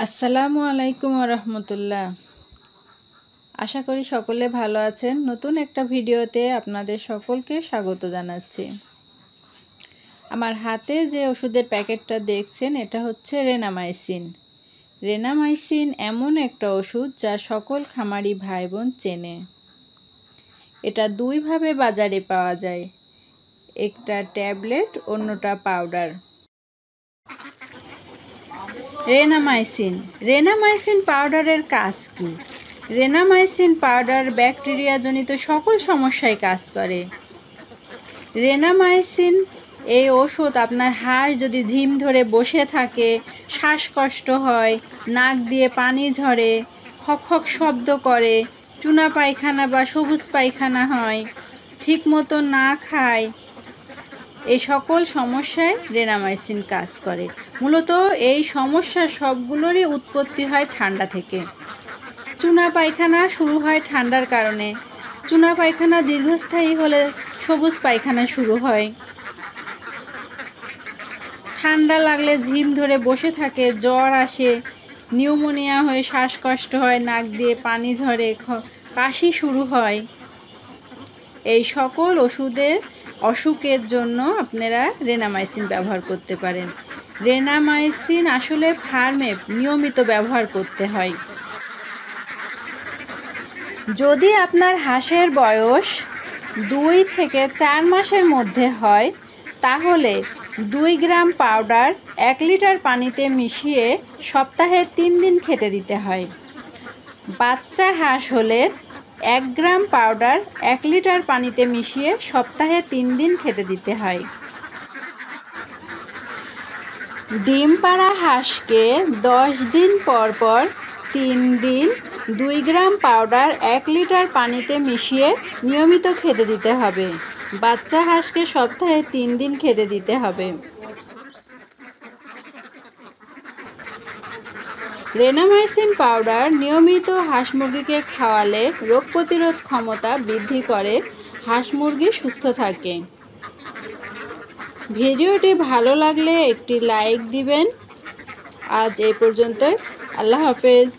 আসসালামু আলাইকুম রহমতুল্লাহ। আশা করি সকলে ভালো আছেন। নতুন একটা ভিডিওতে আপনাদের সকলকে স্বাগত জানাচ্ছি। আমার হাতে যে ওষুধের প্যাকেটটা দেখছেন এটা হচ্ছে রেনামাইসিন। রেনামাইসিন এমন একটা ওষুধ যা সকল খামারি ভাই বোন চেনে। এটা দুইভাবে বাজারে পাওয়া যায়, একটা ট্যাবলেট, অন্যটা পাউডার। রেনামাইসিন পাউডারের কাজ কি? রেনামাইসিন পাউডার ব্যাকটেরিয়াজনিত সকল সমস্যায় কাজ করে। রেনামাইসিন এই ওষুধ আপনার হাঁস যদি ঝিম ধরে বসে থাকে, শ্বাসকষ্ট হয়, নাক দিয়ে পানি ঝরে, খক খক শব্দ করে, চুনা পায়খানা বা সবুজ পায়খানা হয়, ঠিকমতো না খায়, এই সকল সমস্যায় রেনামাইসিন কাজ করে। মূলত এই সমস্যা সবগুলোরই উৎপত্তি হয় ঠান্ডা থেকে। চুনা পায়খানা শুরু হয় ঠান্ডার কারণে। চুনা পায়খানা দীর্ঘস্থায়ী হলে সবুজ পায়খানা শুরু হয়। ঠান্ডা লাগলে ঝিম ধরে বসে থাকে, জ্বর আসে, নিউমোনিয়া হয়ে শ্বাসকষ্ট হয়, নাক দিয়ে পানি ঝরে, কাশি শুরু হয়। এই সকল অসুখের জন্য আপনারা রেনামাইসিন ব্যবহার করতে পারেন। রেনামাইসিন আসলে ফার্মে নিয়মিত ব্যবহার করতে হয়। যদি আপনার হাঁসের বয়স 2 থেকে 4 মাসের মধ্যে হয়, তাহলে 2 গ্রাম পাউডার 1 লিটার পানিতে মিশিয়ে সপ্তাহে 3 দিন খেতে দিতে হয়। বাচ্চা হাঁস হলে 1 গ্রাম পাউডার 1 লিটার পানিতে মিশিয়ে সপ্তাহে 3 দিন খেতে দিতে হয়। ডিম পাড়া হাঁসকে 10 দিন পর পর 3 দিন 2 গ্রাম পাউডার 1 লিটার পানিতে মিশিয়ে নিয়মিত খেতে দিতে হবে। বাচ্চা হাঁসকে সপ্তাহে 3 দিন খেতে দিতে হবে। রেনামাইসিন পাউডার নিয়মিত হাঁস মুরগিকে খাওয়ালে রোগ প্রতিরোধ ক্ষমতা বৃদ্ধি করে, হাঁস মুরগি সুস্থ থাকে। ভিডিওটি ভালো লাগলে একটি লাইক দিবেন। আজ এই পর্যন্তই। আল্লাহ হাফেজ।